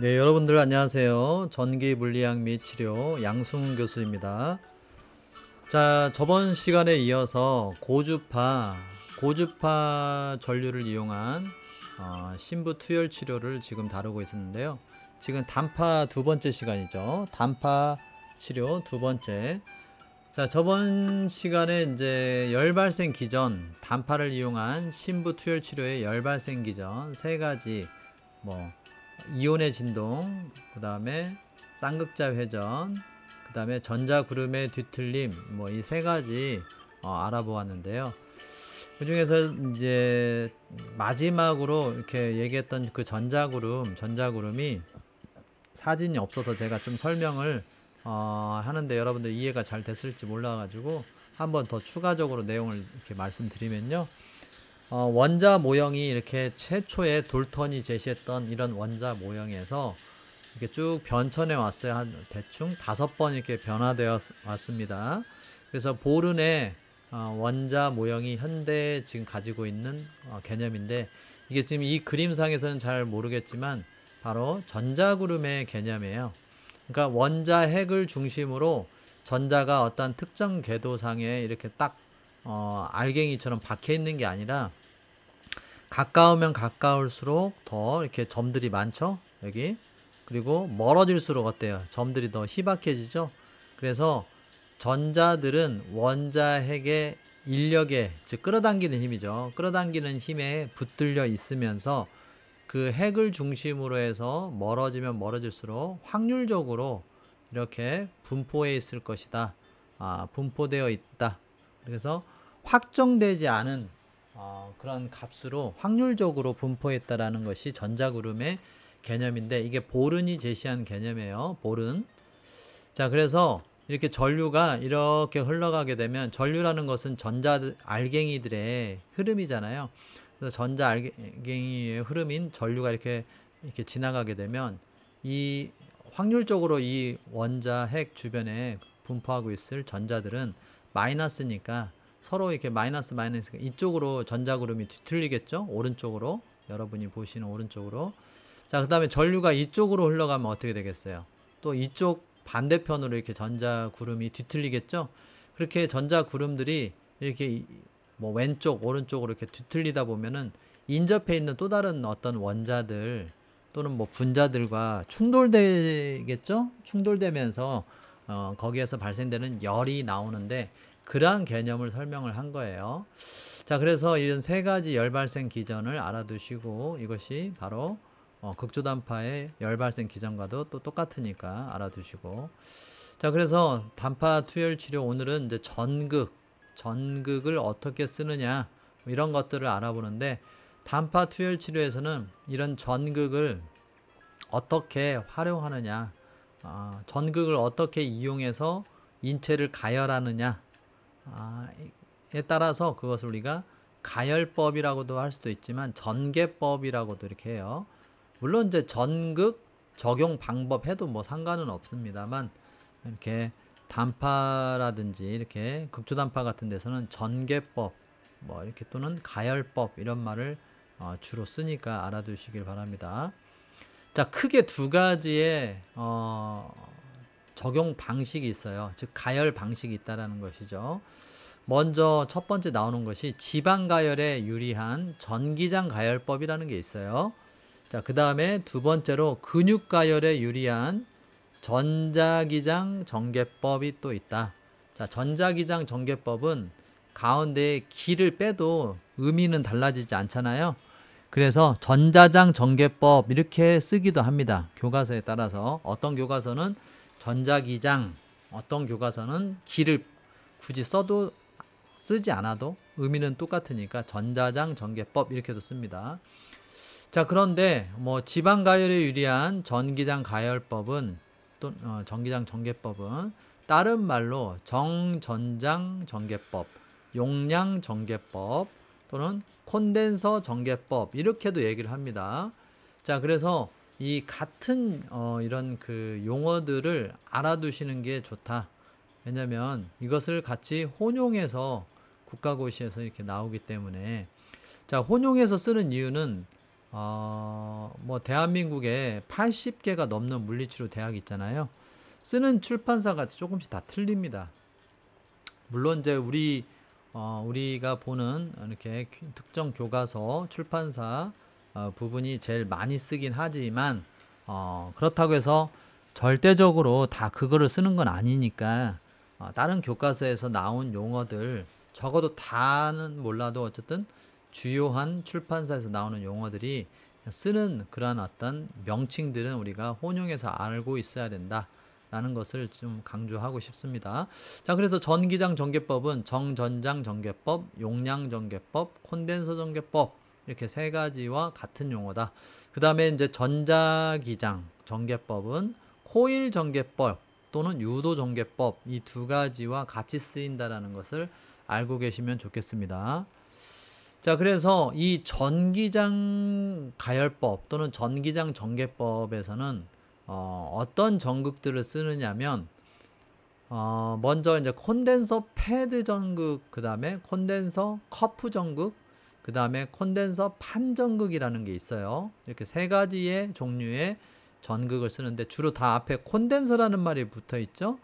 네, 여러분들 안녕하세요. 전기 물리학 및 치료 양승훈 교수입니다. 자, 저번 시간에 이어서 고주파 전류를 이용한 심부 투열 치료를 지금 다루고 있었는데요. 지금 단파 두 번째 시간이죠. 단파 치료 두 번째. 자, 저번 시간에 이제 열 발생 기전, 단파를 이용한 심부 투열 치료의 열 발생 기전 세 가지, 뭐 이온의 진동, 그 다음에 쌍극자 회전, 그 다음에 전자구름의 뒤틀림, 뭐 이 세 가지 알아보았는데요. 그 중에서 이제 마지막으로 이렇게 얘기했던 그 전자구름이 사진이 없어서 제가 좀 설명을 하는데 여러분들 이해가 잘 됐을지 몰라가지고 한번 더 추가적으로 내용을 이렇게 말씀드리면요. 원자 모형이 이렇게 최초에 돌턴이 제시했던 이런 원자 모형에서 이렇게 쭉 변천해 왔어요. 한 대충 5번 이렇게 변화되어 왔습니다. 그래서 보른의 원자 모형이 현대 지금 가지고 있는 개념인데, 이게 지금 이 그림상에서는 잘 모르겠지만 바로 전자구름의 개념이에요. 그러니까 원자 핵을 중심으로 전자가 어떤 특정 궤도상에 이렇게 딱 알갱이처럼 박혀 있는 게 아니라 가까우면 가까울수록 더 이렇게 점들이 많죠, 여기. 그리고 멀어질수록 어때요? 점들이 더 희박해지죠. 그래서 전자들은 원자 핵의 인력에, 즉 끌어당기는 힘이죠. 끌어당기는 힘에 붙들려 있으면서 그 핵을 중심으로 해서 멀어지면 멀어질수록 확률적으로 이렇게 분포해 있을 것이다. 분포되어 있다. 그래서 확정되지 않은 그런 값으로 확률적으로 분포했다라는 것이 전자구름의 개념인데, 이게 보른이 제시한 개념이에요. 보른. 자, 그래서 이렇게 전류가 이렇게 흘러가게 되면, 전류라는 것은 전자 알갱이들의 흐름이잖아요. 그래서 전자 알갱이의 흐름인 전류가 이렇게 지나가게 되면 이 확률적으로 이 원자 핵 주변에 분포하고 있을 전자들은 마이너스니까 서로 이렇게 마이너스 이쪽으로 전자구름이 뒤틀리겠죠? 오른쪽으로. 여러분이 보시는 오른쪽으로. 자, 그 다음에 전류가 이쪽으로 흘러가면 어떻게 되겠어요? 또 이쪽 반대편으로 이렇게 전자구름이 뒤틀리겠죠? 그렇게 전자구름들이 이렇게 뭐 왼쪽, 오른쪽으로 이렇게 뒤틀리다 보면은 인접해 있는 또 다른 어떤 원자들 또는 뭐 분자들과 충돌되겠죠? 충돌되면서 거기에서 발생되는 열이 나오는데, 그러한 개념을 설명을 한 거예요. 자, 그래서 이런 세 가지 열 발생 기전을 알아두시고, 이것이 바로 극조단파의 열 발생 기전과도 또 똑같으니까 알아두시고. 자, 그래서 단파 투열 치료, 오늘은 이제 전극을 어떻게 쓰느냐, 이런 것들을 알아보는데, 단파 투열 치료에서는 이런 전극을 어떻게 활용하느냐, 전극을 어떻게 이용해서 인체를 가열하느냐, 에 따라서 그것을 우리가 가열법이라고도 할 수도 있지만 전개법이라고도 이렇게 해요. 물론 이제 전극 적용 방법 해도 뭐 상관은 없습니다만, 이렇게 단파라든지 이렇게 극초단파 같은 데서는 전개법, 뭐 이렇게 또는 가열법, 이런 말을 주로 쓰니까 알아두시길 바랍니다. 자, 크게 두 가지의 적용 방식이 있어요. 즉 가열 방식이 있다라는 것이죠. 먼저 첫 번째 나오는 것이 지방 가열에 유리한 전기장 가열법이라는 게 있어요. 자, 그 다음에 두 번째로 근육 가열에 유리한 전자기장 전개법이 또 있다. 자, 전자기장 전개법은 가운데 기를 빼도 의미는 달라지지 않잖아요. 그래서 전자장 전개법 이렇게 쓰기도 합니다. 교과서에 따라서 어떤 교과서는 전자기장, 어떤 교과서는 기를 굳이 쓰지 않아도 의미는 똑같으니까 전자장 전개법 이렇게도 씁니다. 자, 그런데 뭐 지방 가열에 유리한 전기장 가열법은 또 전기장 전개법은 다른 말로 정전장 전개법, 용량 전개법 또는 콘덴서 전개법 이렇게도 얘기를 합니다. 자, 그래서 이 같은 이런 그 용어들을 알아두시는 게 좋다. 왜냐면 이것을 같이 혼용해서 국가고시에서 이렇게 나오기 때문에. 자, 혼용해서 쓰는 이유는 뭐 대한민국에 80개가 넘는 물리치료 대학이 있잖아요. 쓰는 출판사가 조금씩 다 틀립니다. 물론 이제 우리가 보는 이렇게 특정 교과서 출판사 부분이 제일 많이 쓰긴 하지만 그렇다고 해서 절대적으로 다 그거를 쓰는 건 아니니까 다른 교과서에서 나온 용어들 적어도 다는 몰라도 어쨌든 주요한 출판사에서 나오는 용어들이 쓰는 그러한 어떤 명칭들은 우리가 혼용해서 알고 있어야 된다 라는 것을 좀 강조하고 싶습니다. 자, 그래서 전기장 전개법은 정전장 전개법, 용량 전개법, 콘덴서 전개법 이렇게 세 가지와 같은 용어다. 그 다음에 이제 전자기장 전개법은 코일 전개법 또는 유도 전개법 이 두 가지와 같이 쓰인다라는 것을 알고 계시면 좋겠습니다. 자, 그래서 이 전기장 가열법 또는 전기장 전개법에서는 어떤 전극들을 쓰느냐면 먼저 이제 콘덴서 패드 전극, 그 다음에 콘덴서 커프 전극, 그 다음에 콘덴서 판 전극이라는 게 있어요. 이렇게 세 가지의 종류의 전극을 쓰는데 주로 다 앞에 콘덴서라는 말이 붙어 있죠.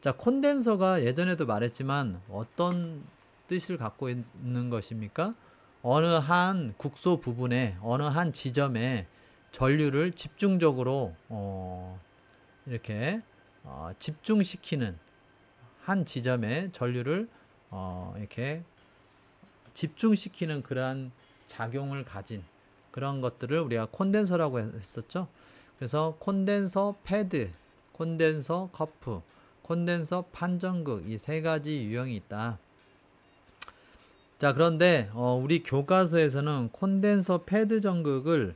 자, 콘덴서가 예전에도 말했지만 어떤 뜻을 갖고 있는 것입니까? 어느 한 국소 부분에 어느 한 지점에 전류를 집중적으로 이렇게 집중시키는 한 지점에 전류를 이렇게 집중시키는 그러한 작용을 가진 그런 것들을 우리가 콘덴서라고 했었죠. 그래서 콘덴서 패드, 콘덴서 커프, 콘덴서 판전극 이 세 가지 유형이 있다. 자, 그런데 우리 교과서에서는 콘덴서 패드 전극을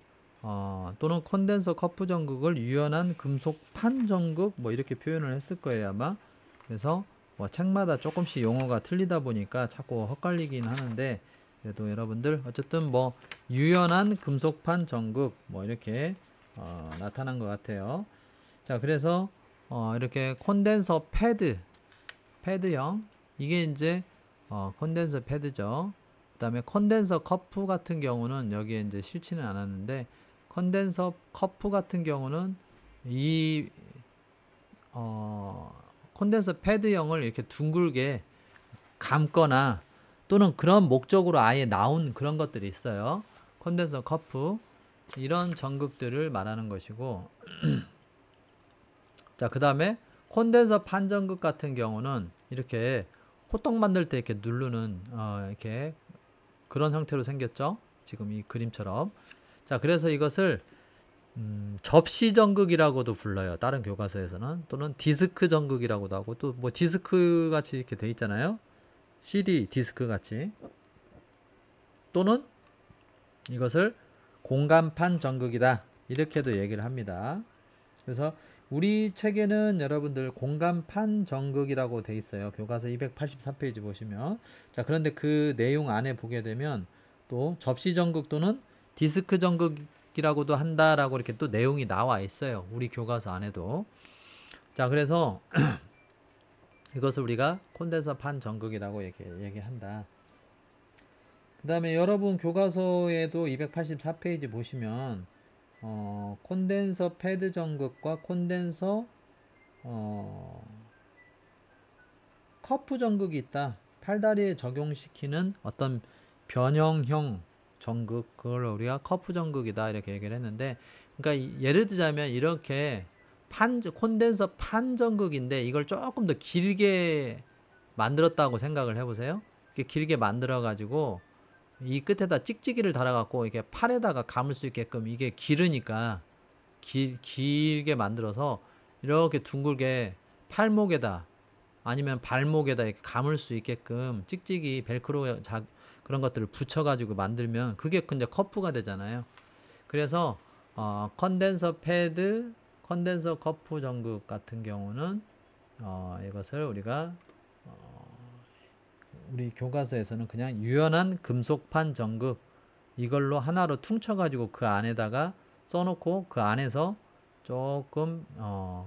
또는 콘덴서 커프 전극을 유연한 금속 판 전극 뭐 이렇게 표현을 했을 거예요 아마. 그래서 뭐 책마다 조금씩 용어가 틀리다 보니까 자꾸 헛갈리긴 하는데 그래도 여러분들 어쨌든 뭐 유연한 금속판 전극 뭐 이렇게 나타난 것 같아요. 자, 그래서 이렇게 콘덴서 패드형 이게 이제 콘덴서 패드죠. 그 다음에 콘덴서 커프 같은 경우는 여기에 이제 싫지는 않았는데 콘덴서 커프 같은 경우는 이 콘덴서 패드형을 이렇게 둥글게 감거나 또는 그런 목적으로 아예 나온 그런 것들이 있어요. 콘덴서 커프 이런 전극들을 말하는 것이고 자, 그 다음에 콘덴서 판전극 같은 경우는 이렇게 호떡 만들 때 이렇게 누르는 이렇게 그런 형태로 생겼죠. 지금 이 그림처럼. 자, 그래서 이것을 접시 전극이라고도 불러요. 다른 교과서에서는 또는 디스크 전극이라고도 하고 또 뭐 디스크 같이 이렇게 돼 있잖아요. CD 디스크 같이 또는 이것을 공간판 전극이다 이렇게도 얘기를 합니다. 그래서 우리 책에는 여러분들 공간판 전극이라고 돼 있어요. 교과서 284페이지 보시면. 자, 그런데 그 내용 안에 보게 되면 또 접시 전극 또는 디스크 전극이라고도 한다라고 이렇게 또 내용이 나와 있어요. 우리 교과서 안에도. 자, 그래서 이것을 우리가 콘덴서판 전극이라고 얘기한다. 그 다음에 여러분 교과서에도 284페이지 보시면 콘덴서 패드 전극과 콘덴서 커프 전극이 있다. 팔다리에 적용시키는 어떤 변형형 전극 그걸 우리가 커프 전극이다 이렇게 얘기를 했는데 그러니까 예를 들자면 이렇게 콘덴서 판 전극인데 이걸 조금 더 길게 만들었다고 생각을 해보세요. 이렇게 길게 만들어 가지고 이 끝에다 찍찍이를 달아갖고 이렇게 팔에다가 감을 수 있게끔 이게 길으니까 길게 만들어서 이렇게 둥글게 팔목에다 아니면 발목에다 이렇게 감을 수 있게끔 찍찍이 벨크로 그런 것들을 붙여가지고 만들면 그게 이제 커프가 되잖아요. 그래서 컨덴서 패드, 컨덴서 커프 전극 같은 경우는 이것을 우리가 우리 교과서에서는 그냥 유연한 금속판 전극 이걸로 하나로 퉁쳐가지고 그 안에다가 써놓고 그 안에서 조금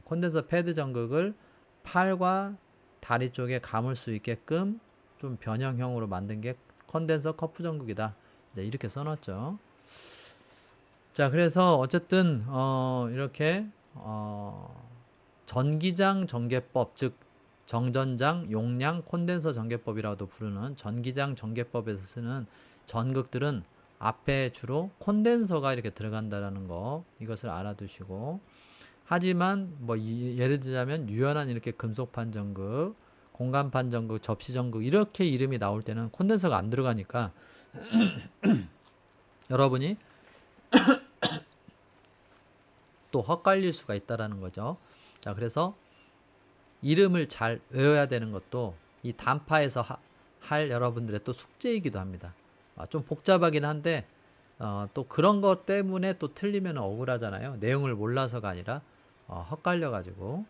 콘덴서 패드 전극을 팔과 다리 쪽에 감을 수 있게끔 좀 변형형으로 만든 게 컨덴서 커프 전극이다. 이제 이렇게 써놨죠. 자, 그래서 어쨌든 이렇게 전기장 전개법, 즉 정전장 용량 콘덴서 전개법이라고도 부르는 전기장 전개법에서 쓰는 전극들은 앞에 주로 콘덴서가 이렇게 들어간다라는 거, 이것을 알아두시고, 하지만 뭐 예를 들자면 유연한 이렇게 금속판 전극, 공간판 전극, 접시 전극 이렇게 이름이 나올 때는 콘덴서가 안 들어가니까 여러분이 또 헛갈릴 수가 있다라는 거죠. 자, 그래서 이름을 잘 외워야 되는 것도 이 단파에서 할 여러분들의 또 숙제이기도 합니다. 좀 복잡하긴 한데 또 그런 것 때문에 또 틀리면 억울하잖아요. 내용을 몰라서가 아니라 헛갈려 가지고.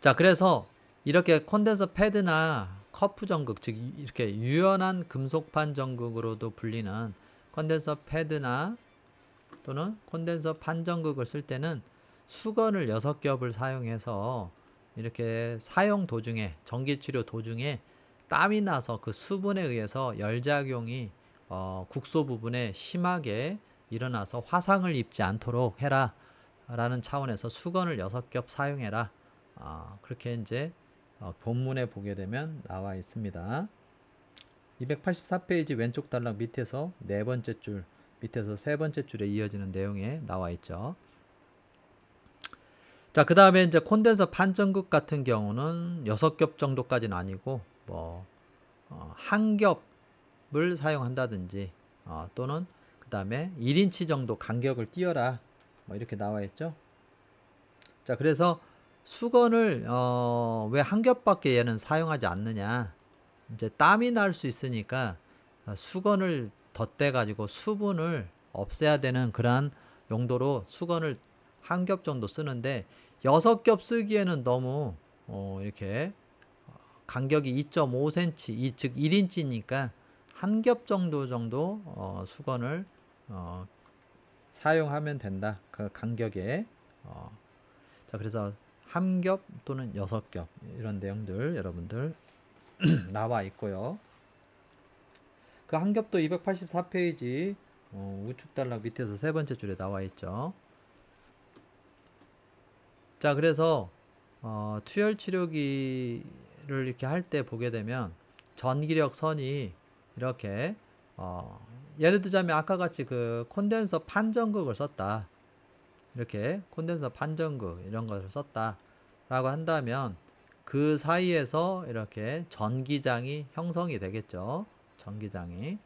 자, 그래서 이렇게 콘덴서 패드나 커프 전극, 즉 이렇게 유연한 금속판 전극으로도 불리는 콘덴서 패드나 또는 콘덴서 판 전극을 쓸 때는 수건을 6겹을 사용해서 이렇게 사용 도중에, 전기치료 도중에 땀이 나서 그 수분에 의해서 열작용이 국소 부분에 심하게 일어나서 화상을 입지 않도록 해라 라는 차원에서 수건을 6겹 사용해라. 그렇게 이제 본문에 보게 되면 나와 있습니다. 284페이지 왼쪽 단락 밑에서 네 번째 줄, 밑에서 세 번째 줄에 이어지는 내용에 나와 있죠. 자, 그 다음에 이제 콘덴서 판전극 같은 경우는 6겹 정도까지는 아니고 한 겹을 사용한다든지 또는 그 다음에 1인치 정도 간격을 띄어라, 뭐 이렇게 나와 있죠. 자, 그래서 수건을 왜 한 겹밖에 얘는 사용하지 않느냐, 이제 땀이 날 수 있으니까 수건을 덧대 가지고 수분을 없애야 되는 그러한 용도로 수건을 한 겹 정도 쓰는데 6겹 쓰기에는 너무 이렇게 간격이 2.5cm, 즉 1인치니까 한 겹 정도 수건을 사용하면 된다. 그 간격에. 자, 그래서 한 겹 또는 6겹 이런 내용들 여러분들 나와 있고요. 그 한 겹도 284페이지 우측 단락 밑에서 세 번째 줄에 나와 있죠. 자, 그래서 투열 치료기를 이렇게 할 때 보게 되면 전기력 선이 이렇게 예를 들자면 아까 같이 그 콘덴서 판전극을 썼다, 이렇게 콘덴서 판전극 이런 것을 썼다 라고 한다면 그 사이에서 이렇게 전기장이 형성이 되겠죠. 전기장이.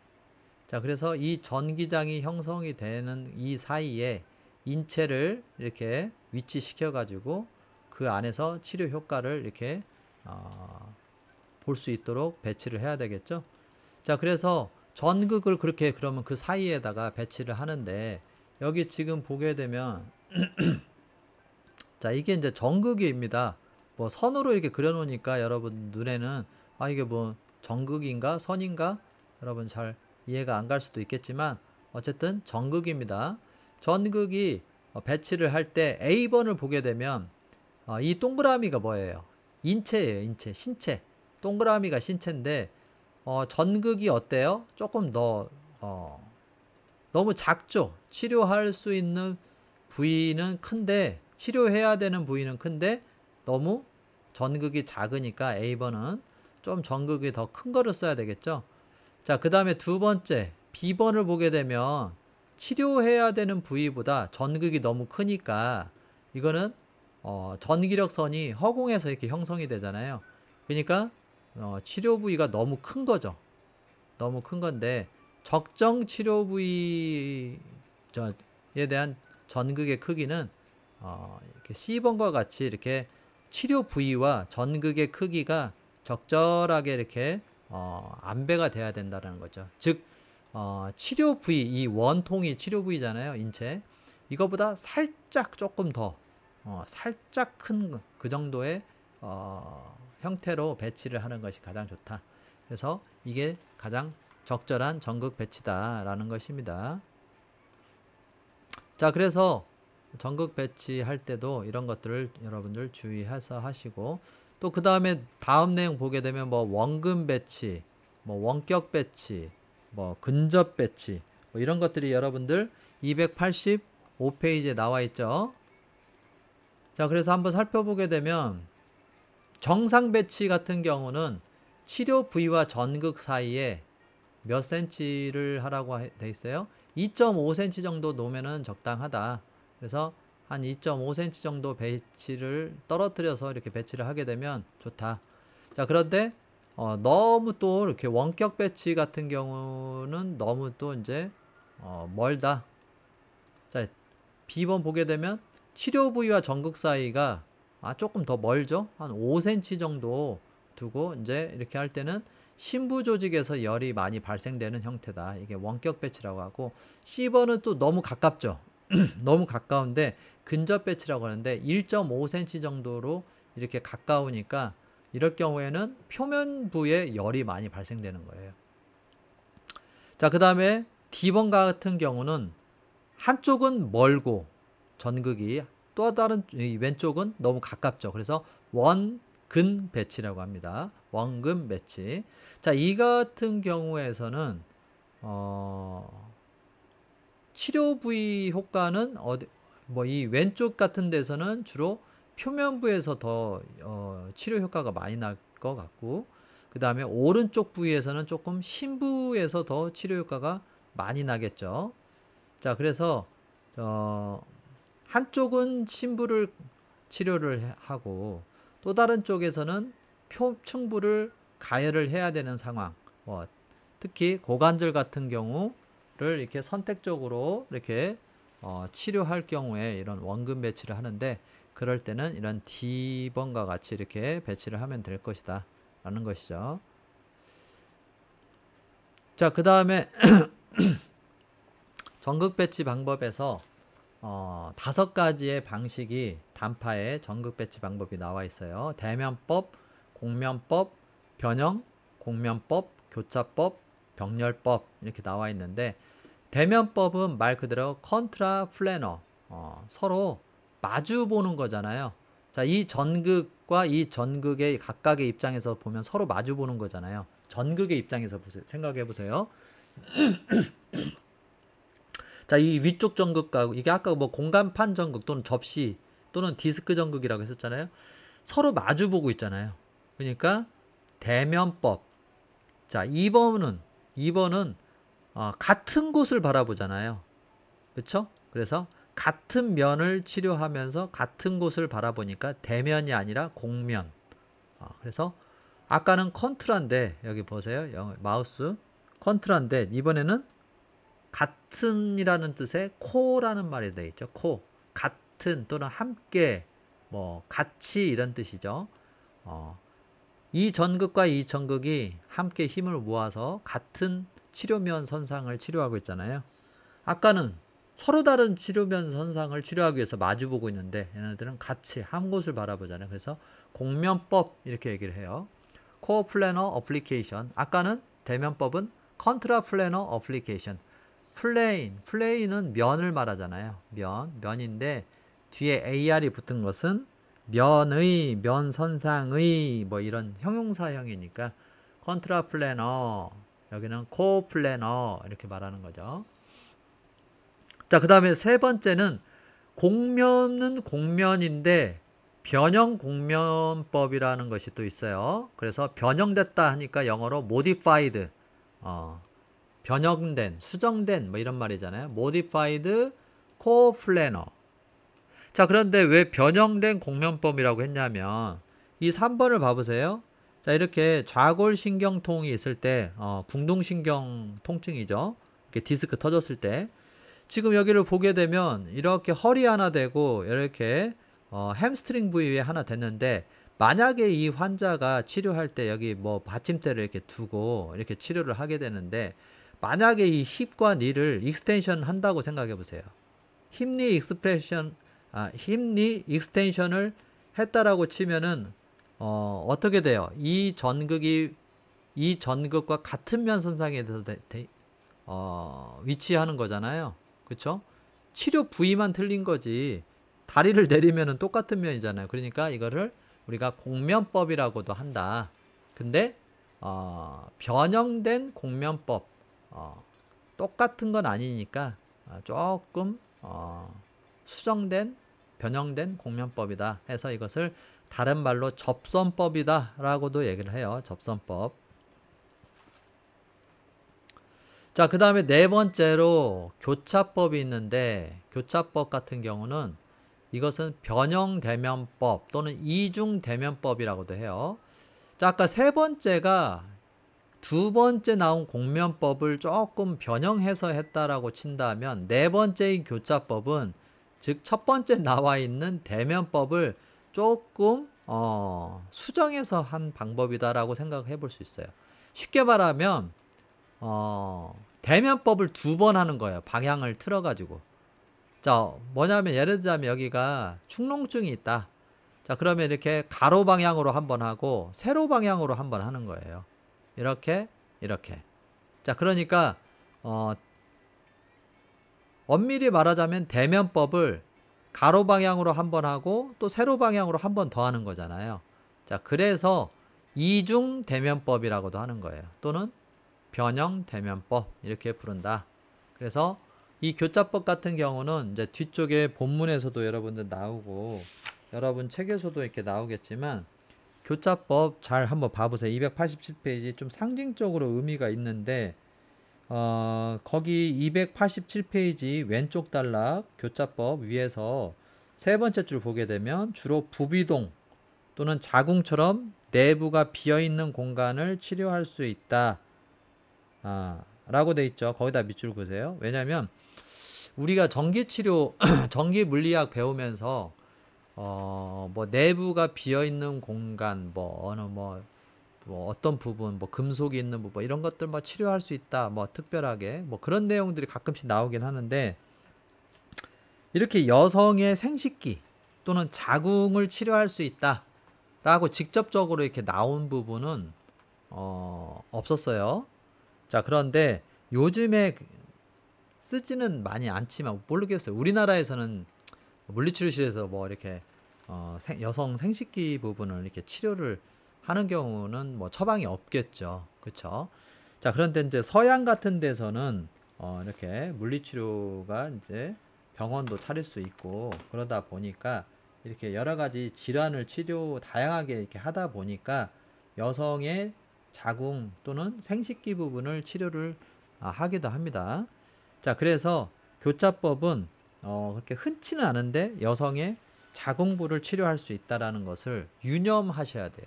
자, 그래서 이 전기장이 형성이 되는 이 사이에 인체를 이렇게 위치시켜 가지고 그 안에서 치료 효과를 이렇게 볼 수 있도록 배치를 해야 되겠죠. 자, 그래서 전극을 그렇게 그러면 그 사이에다가 배치를 하는데 여기 지금 보게 되면 자, 이게 이제 전극입니다. 뭐 선으로 이렇게 그려놓으니까 여러분 눈에는 이게 뭐 전극인가 선인가 여러분 잘 이해가 안 갈 수도 있겠지만 어쨌든 전극입니다. 전극이 배치를 할 때 A번을 보게 되면 이 동그라미가 뭐예요? 인체예요. 인체, 신체. 동그라미가 신체인데 전극이 어때요? 조금 더 너무 작죠. 치료할 수 있는 부위는 큰데, 치료해야 되는 부위는 큰데 너무 전극이 작으니까 A번은 좀 전극이 더 큰 거를 써야 되겠죠. 자, 그 다음에 두 번째 B번을 보게 되면 치료해야 되는 부위보다 전극이 너무 크니까 이거는 전기력 선이 허공에서 이렇게 형성이 되잖아요. 그러니까 치료 부위가 너무 큰 거죠. 너무 큰 건데 적정 치료 부위에 대한 전극의 크기는 이렇게 C번과 같이 이렇게 치료 부위와 전극의 크기가 적절하게 이렇게 안배가 돼야 된다는 거죠. 즉 치료 부위, 이 원통이 치료 부위잖아요. 인체. 이거보다 살짝 조금 더 살짝 큰 그 정도의 형태로 배치를 하는 것이 가장 좋다. 그래서 이게 가장 적절한 전극 배치다라는 것입니다. 자, 그래서 전극 배치할 때도 이런 것들을 여러분들 주의해서 하시고, 또 그 다음에 다음 내용 보게 되면 뭐 원금 배치, 뭐 원격 배치, 뭐 근접 배치, 뭐 이런 것들이 여러분들 285페이지에 나와 있죠. 자, 그래서 한번 살펴보게 되면 정상 배치 같은 경우는 치료 부위와 전극 사이에 몇 cm를 하라고 돼 있어요. 2.5cm 정도 놓으면 적당하다. 그래서 한 2.5cm 정도 배치를 떨어뜨려서 이렇게 배치를 하게 되면 좋다. 자, 그런데 너무 또 이렇게 원격 배치 같은 경우는 너무 또 이제 멀다. 자, B번 보게 되면 치료 부위와 전극 사이가 조금 더 멀죠. 한 5cm 정도 두고 이제 이렇게 할 때는 심부 조직에서 열이 많이 발생되는 형태다. 이게 원격 배치라고 하고, C번은 또 너무 가깝죠. 너무 가까운데 근접 배치라고 하는데 1.5cm 정도로 이렇게 가까우니까 이럴 경우에는 표면부에 열이 많이 발생되는 거예요. 자, 그 다음에 D번 같은 경우는 한쪽은 멀고 전극이, 또 다른 왼쪽은 너무 가깝죠. 그래서 원근 배치라고 합니다. 원근 배치. 자, 이 같은 경우에서는 치료 부위 효과는 뭐 이 왼쪽 같은 데서는 주로 표면부에서 더 치료 효과가 많이 날 것 같고, 그 다음에 오른쪽 부위에서는 조금 심부에서 더 치료 효과가 많이 나겠죠. 자, 그래서 한쪽은 심부를 치료를 하고 또 다른 쪽에서는 표층부를 가열을 해야 되는 상황, 특히 고관절 같은 경우를 이렇게 선택적으로 이렇게 치료할 경우에 이런 원근 배치를 하는데, 그럴 때는 이런 D번과 같이 이렇게 배치를 하면 될 것이다 라는 것이죠. 자, 그 다음에 전극 배치 방법에서 5가지의 방식이 단파의 전극 배치 방법이 나와 있어요. 대면법, 공면법, 변형, 공면법, 교차법, 병렬법 이렇게 나와 있는데, 대면법은 말 그대로 컨트라 플래너, 서로 마주 보는 거잖아요. 자, 이 전극과 이 전극의 각각의 입장에서 보면 서로 마주 보는 거잖아요. 전극의 입장에서 생각해 보세요. 자, 이 위쪽 전극과 이게 아까 뭐 공간판 전극 또는 접시 또는 디스크 전극이라고 했었잖아요. 서로 마주 보고 있잖아요. 그러니까 대면법. 자, 2번은 같은 곳을 바라보잖아요. 그렇죠? 그래서 같은 면을 치료하면서 같은 곳을 바라보니까 대면이 아니라 공면. 그래서 아까는 컨트라인데, 여기 보세요. 마우스 컨트라인데 이번에는 같은이라는 뜻의 코라는 말이 되어 있죠. 코, 같은 또는 함께, 뭐 같이 이런 뜻이죠. 이 전극과 이 전극이 함께 힘을 모아서 같은 치료면 선상을 치료하고 있잖아요. 아까는 서로 다른 치료면 선상을 치료하기 위해서 마주보고 있는데, 얘네들은 같이 한 곳을 바라보잖아요. 그래서 공면법 이렇게 얘기를 해요. 코어 플래너 어플리케이션. 아까는 대면법은 컨트라 플래너 어플리케이션. 플레인은 면을 말하잖아요. 면인데 뒤에 AR이 붙은 것은 면의, 면선상의 뭐 이런 형용사형이니까 컨트라 플래너, 여기는 코 플래너 이렇게 말하는 거죠. 자, 그 다음에 세 번째는 공면은 공면인데 변형 공면법이라는 것이 또 있어요. 그래서 변형됐다 하니까 영어로 modified, 변형된, 수정된 뭐 이런 말이잖아요. modified co-planar. 자, 그런데 왜 변형된 공면법이라고 했냐면 이 3번을 봐보세요. 자, 이렇게 좌골신경통이 있을 때 궁둥신경 통증이죠. 이렇게 디스크 터졌을 때 지금 여기를 보게 되면 이렇게 허리 하나 되고 이렇게 햄스트링 부위에 하나 됐는데, 만약에 이 환자가 치료할 때 여기 뭐 받침대를 이렇게 두고 이렇게 치료를 하게 되는데, 만약에 이 힙과 니를 익스텐션 한다고 생각해 보세요. 힙니 익스텐션을 했다라고 치면은 어떻게 돼요? 이 전극과 같은 면 선상에 대해서 위치하는 거잖아요. 그쵸? 치료 부위만 틀린 거지 다리를 내리면은 똑같은 면이잖아요. 그러니까 이거를 우리가 공면법이라고도 한다. 근데 변형된 공면법, 똑같은 건 아니니까 조금 수정된 변형된 공면법이다 해서 이것을 다른 말로 접선법이다 라고도 얘기를 해요. 접선법. 자, 그 다음에 네 번째로 교차법이 있는데, 교차법 같은 경우는 이것은 변형대면법 또는 이중대면법이라고도 해요. 자, 아까 세 번째가 두 번째 나온 공면법을 조금 변형해서 했다라고 친다면, 네 번째인 교차법은 즉 첫 번째 나와 있는 대면법을 조금 수정해서 한 방법이다라고 생각해 볼 수 있어요. 쉽게 말하면 대면법을 두 번 하는 거예요. 방향을 틀어가지고. 자, 뭐냐면 예를 들자면 여기가 축농증이 있다. 자, 그러면 이렇게 가로 방향으로 한번 하고 세로 방향으로 한번 하는 거예요. 이렇게 이렇게. 자, 그러니까 엄밀히 말하자면 대면법을 가로 방향으로 한번 하고 또 세로 방향으로 한번 더 하는 거잖아요. 자, 그래서 이중 대면법이라고도 하는 거예요. 또는 변형 대면법 이렇게 부른다. 그래서 이 교차법 같은 경우는 이제 뒤쪽에 본문에서도 여러분들 나오고 여러분 책에서도 이렇게 나오겠지만, 교차법 잘 한번 봐보세요. 287페이지 좀 상징적으로 의미가 있는데 거기 287페이지 왼쪽 단락 교차법 위에서 세 번째 줄 보게 되면 주로 부비동 또는 자궁처럼 내부가 비어있는 공간을 치료할 수 있다 라고 돼 있죠. 거기다 밑줄 그으세요. 왜냐면 우리가 전기치료 전기물리학 배우면서 뭐 내부가 비어있는 공간 뭐 어떤 부분 뭐 금속이 있는 부분 이런 것들 뭐 치료할 수 있다 뭐 특별하게 뭐 그런 내용들이 가끔씩 나오긴 하는데, 이렇게 여성의 생식기 또는 자궁을 치료할 수 있다 라고 직접적으로 이렇게 나온 부분은 없었어요. 자, 그런데 요즘에 쓰지는 많이 않지만 모르겠어요. 우리나라에서는 물리치료실에서 뭐 이렇게 여성 생식기 부분을 이렇게 치료를 하는 경우는 뭐 처방이 없겠죠. 그쵸? 자, 그런데 이제 서양 같은 데서는 이렇게 물리치료가 이제 병원도 차릴 수 있고 그러다 보니까 이렇게 여러 가지 질환을 다양하게 이렇게 하다 보니까 여성의 자궁 또는 생식기 부분을 치료를 하기도 합니다. 자, 그래서 교차법은 그렇게 흔치는 않은데 여성의 자궁부를 치료할 수 있다는 것을 유념하셔야 돼요.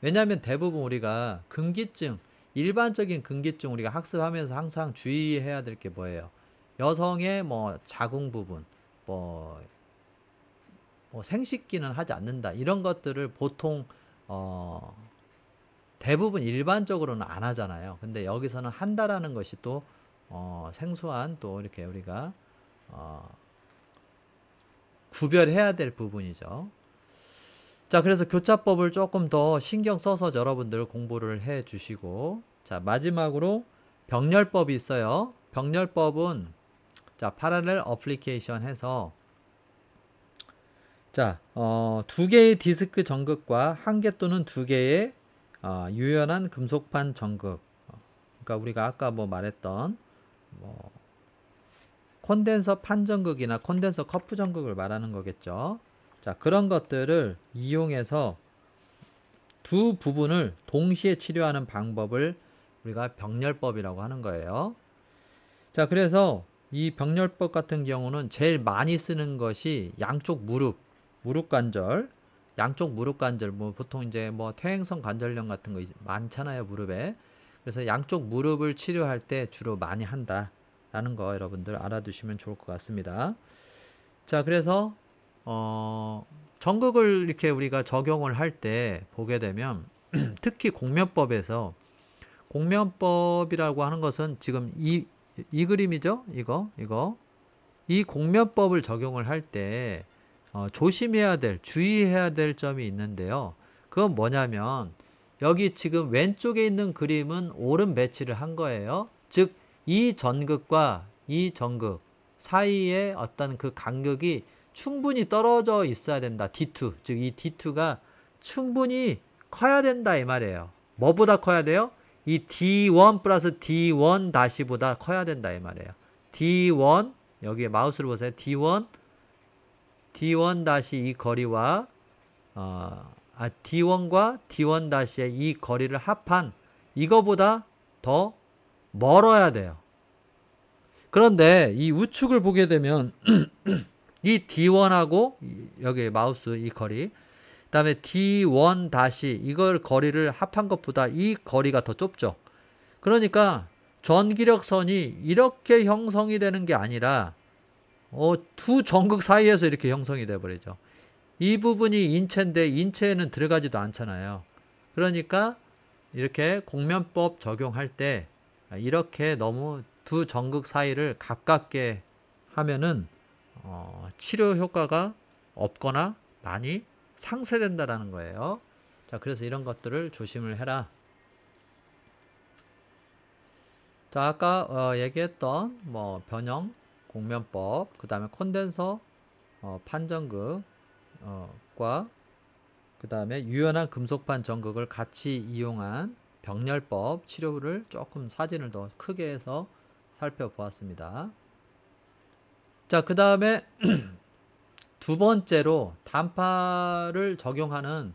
왜냐하면 대부분 우리가 금기증, 일반적인 금기증 우리가 학습하면서 항상 주의해야 될 게 뭐예요? 여성의 뭐 자궁 부분, 뭐 생식기는 하지 않는다. 이런 것들을 보통 대부분 일반적으로는 안 하잖아요. 근데 여기서는 한다라는 것이 또 생소한 또 이렇게 우리가 구별해야 될 부분이죠. 자, 그래서 교차법을 조금 더 신경 써서 여러분들 공부를 해 주시고, 자, 마지막으로 병렬법이 있어요. 병렬법은 자, parallel application 해서 자, 두 개의 디스크 전극과 한 개 또는 두 개의 유연한 금속판 전극. 그러니까 우리가 아까 뭐 말했던 콘덴서 판 전극이나 콘덴서 커프 전극을 말하는 거겠죠. 자, 그런 것들을 이용해서 두 부분을 동시에 치료하는 방법을 우리가 병렬법이라고 하는 거예요. 자, 그래서 이 병렬법 같은 경우는 제일 많이 쓰는 것이 양쪽 무릎 관절, 양쪽 무릎 관절, 뭐 보통 이제 뭐 퇴행성 관절염 같은 거 많잖아요, 무릎에. 그래서 양쪽 무릎을 치료할 때 주로 많이 한다라는 거 여러분들 알아두시면 좋을 것 같습니다. 자, 그래서 전극을 이렇게 우리가 적용을 할 때 보게 되면 특히 공면법에서, 공면법이라고 하는 것은 지금 이 그림이죠. 이 공면법을 적용을 할 때 조심해야 될, 주의해야 될 점이 있는데요. 그건 뭐냐면 여기 지금 왼쪽에 있는 그림은 오른 배치를 한 거예요. 즉 이 전극과 이 전극 사이에 어떤 그 간격이 충분히 떨어져 있어야 된다. D2. 즉 이 D2가 충분히 커야 된다 이 말이에요. 뭐보다 커야 돼요? 이 D1 플러스 D1 다시보다 커야 된다 이 말이에요. D1 여기에 마우스를 보세요. D1 다시 이 거리와 D1과 D1 다시의 이 거리를 합한 이거보다 더 멀어야 돼요. 그런데 이 우측을 보게 되면 이 D1하고 여기 마우스 이 거리 그 다음에 D1 다시 이걸 거리를 합한 것보다 이 거리가 더 좁죠. 그러니까 전기력선이 이렇게 형성이 되는 게 아니라 두 전극 사이에서 이렇게 형성이 돼 버리죠. 이 부분이 인체인데 인체에는 들어가지도 않잖아요. 그러니까 이렇게 공면법 적용할 때 이렇게 너무 두 전극 사이를 가깝게 하면은 치료 효과가 없거나 많이 상쇄된다라는 거예요. 자, 그래서 이런 것들을 조심을 해라. 자, 아까 얘기했던 뭐 변형, 공면법, 그 다음에 콘덴서, 판전극과 그 다음에 유연한 금속판 전극을 같이 이용한 병렬법 치료를 조금 사진을 더 크게 해서 살펴보았습니다. 자, 그 다음에 두 번째로 단파를 적용하는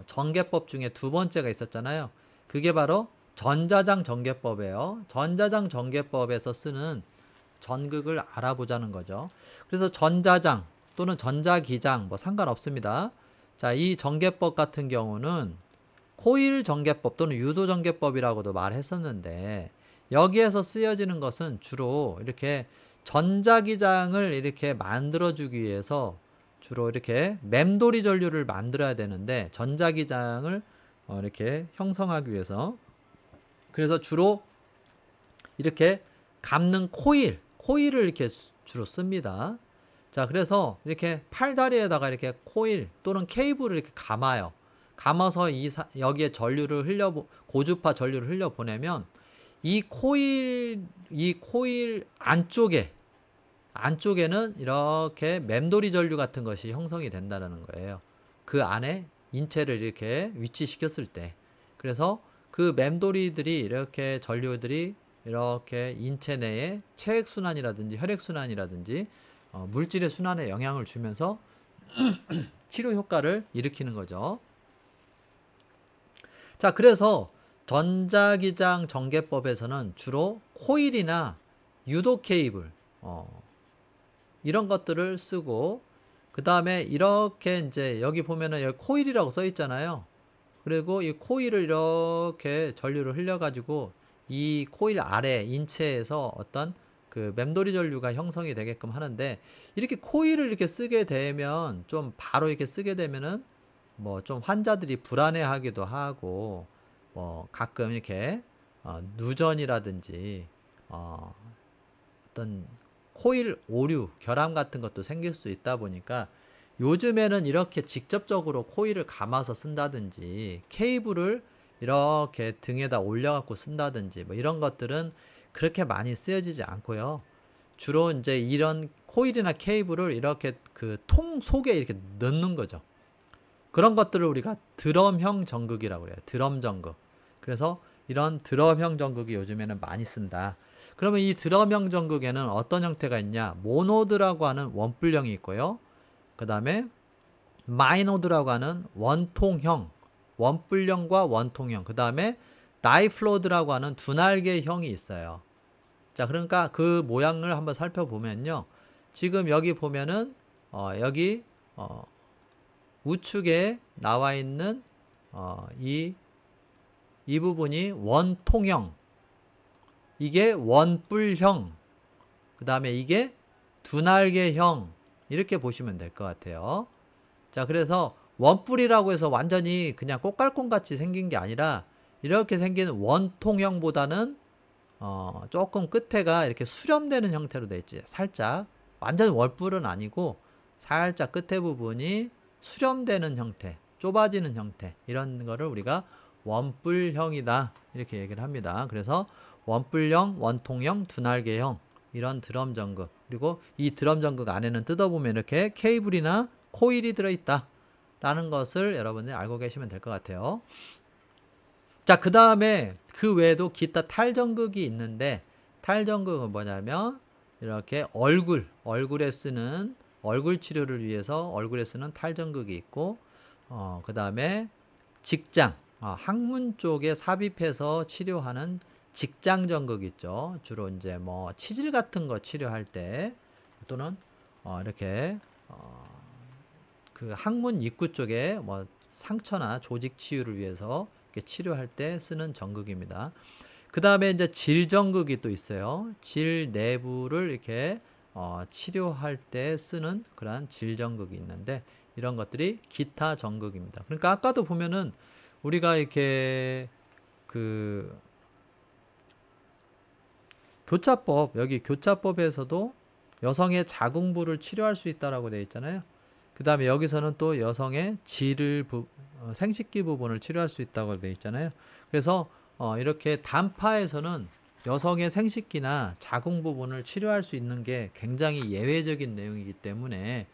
전개법 중에 두 번째가 있었잖아요. 그게 바로 전자장 전개법이에요. 전자장 전개법에서 쓰는 전극을 알아보자는 거죠. 그래서 전자장 또는 전자기장 뭐 상관없습니다. 자, 이 전개법 같은 경우는 코일 전개법 또는 유도 전개법이라고도 말했었는데 여기에서 쓰여지는 것은 주로 이렇게 전자기장을 이렇게 만들어주기 위해서 주로 이렇게 맴돌이 전류를 만들어야 되는데 전자기장을 이렇게 형성하기 위해서 그래서 주로 이렇게 감는 코일을 이렇게 주로 씁니다. 자, 그래서 이렇게 팔다리에다가 이렇게 코일 또는 케이블을 이렇게 감아요. 감아서 여기에 고주파 전류를 흘려 보내면 이 코일 안쪽에는 이렇게 맴돌이 전류 같은 것이 형성이 된다는 거예요. 그 안에 인체를 이렇게 위치시켰을 때. 그래서 그 맴돌이들이 이렇게 전류들이 이렇게 인체 내에 체액순환이라든지 혈액순환이라든지 물질의 순환에 영향을 주면서 치료 효과를 일으키는 거죠. 자, 그래서 전자기장 전개법에서는 주로 코일이나 유도 케이블 이런 것들을 쓰고 그 다음에 이렇게 이제 여기 보면은 여기 코일이라고 써 있잖아요. 그리고 이 코일을 이렇게 전류를 흘려 가지고 이 코일 아래 인체에서 어떤 그 맴돌이 전류가 형성이 되게끔 하는데 이렇게 코일을 이렇게 쓰게 되면 좀 바로 이렇게 쓰게 되면은 뭐 좀 환자들이 불안해하기도 하고 뭐 가끔 이렇게 누전이라든지 어떤 코일 오류, 결함 같은 것도 생길 수 있다 보니까 요즘에는 이렇게 직접적으로 코일을 감아서 쓴다든지 케이블을 이렇게 등에다 올려갖고 쓴다든지 뭐 이런 것들은 그렇게 많이 쓰여지지 않고요. 주로 이제 이런 코일이나 케이블을 이렇게 그 통 속에 이렇게 넣는 거죠. 그런 것들을 우리가 드럼형 전극이라고 그래요. 드럼 전극. 그래서 이런 드럼형 전극이 요즘에는 많이 쓴다. 그러면 이 드럼형 전극에는 어떤 형태가 있냐? 모노드라고 하는 원뿔형이 있고요. 그 다음에 마이노드라고 하는 원통형, 원뿔형과 원통형. 그 다음에 다이플로드라고 하는 두날개형이 있어요. 자, 그러니까 그 모양을 한번 살펴보면요. 지금 여기 보면은 여기 우측에 나와 있는 이 부분이 원통형, 이게 원뿔형, 그 다음에 이게 두날개형 이렇게 보시면 될 것 같아요. 자, 그래서 원뿔이라고 해서 완전히 그냥 꽃갈콘 같이 생긴 게 아니라 이렇게 생긴 원통형보다는 조금 끝에가 이렇게 수렴되는 형태로 되어 있지. 살짝 완전 원뿔은 아니고 살짝 끝에 부분이 수렴되는 형태, 좁아지는 형태, 이런 거를 우리가 원뿔형이다 이렇게 얘기를 합니다. 그래서 원뿔형, 원통형, 두날개형 이런 드럼 전극, 그리고 이 드럼 전극 안에는 뜯어보면 이렇게 케이블이나 코일이 들어있다 라는 것을 여러분들이 알고 계시면 될 것 같아요. 자, 그 다음에 그 외에도 기타 탈전극이 있는데, 탈전극은 뭐냐면 이렇게 얼굴에 쓰는, 얼굴 치료를 위해서 얼굴에 쓰는 탈전극이 있고, 그 다음에 직장, 항문 쪽에 삽입해서 치료하는 직장전극 있죠. 주로 이제 뭐 치질 같은 거 치료할 때, 또는 이렇게 그 항문 입구 쪽에 뭐 상처나 조직 치유를 위해서 이렇게 치료할 때 쓰는 전극입니다. 그 다음에 이제 질전극이 또 있어요. 질 내부를 이렇게 치료할 때 쓰는 그러한 질전극이 있는데, 이런 것들이 기타 전극입니다. 그러니까 아까도 보면은 우리가 이렇게 그 교차법, 여기 교차법에서도 여성의 자궁부를 치료할 수 있다라고 되어 있잖아요. 그 다음에 여기서는 또 여성의 생식기 부분을 치료할 수 있다고 되어 있잖아요. 그래서 이렇게 단파에서는 여성의 생식기나 자궁 부분을 치료할 수 있는 게 굉장히 예외적인 내용이기 때문에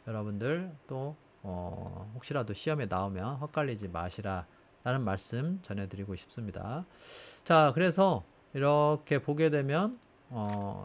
여러분들 또 혹시라도 시험에 나오면 헛갈리지 마시라 라는 말씀 전해드리고 싶습니다. 자, 그래서 이렇게 보게 되면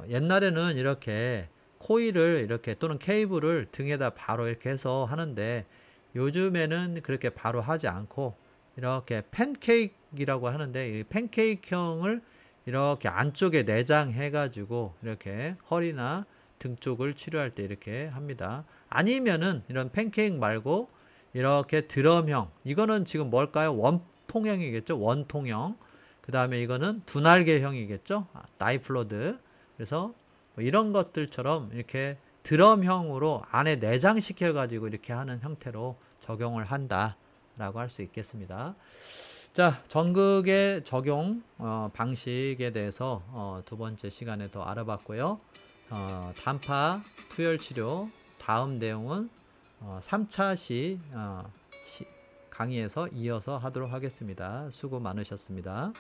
옛날에는 이렇게 코일을 이렇게 또는 케이블을 등에다 바로 이렇게 해서 하는데, 요즘에는 그렇게 바로 하지 않고 이렇게 팬케이크라고 하는데, 이 팬케이크형을 이렇게 안쪽에 내장해 가지고 이렇게 허리나 등 쪽을 치료할 때 이렇게 합니다. 아니면은 이런 팬케이크 말고 이렇게 드럼형, 이거는 지금 뭘까요? 원통형이겠죠. 원통형. 그 다음에 이거는 두날개형이겠죠. 나이플러드. 그래서 뭐 이런 것들처럼 이렇게 드럼형으로 안에 내장시켜 가지고 이렇게 하는 형태로 적용을 한다 라고 할 수 있겠습니다. 자, 전극의 적용 방식에 대해서 두 번째 시간에 더 알아봤고요. 단파 투열 치료 다음 내용은 3차 강의에서 이어서 하도록 하겠습니다. 수고 많으셨습니다.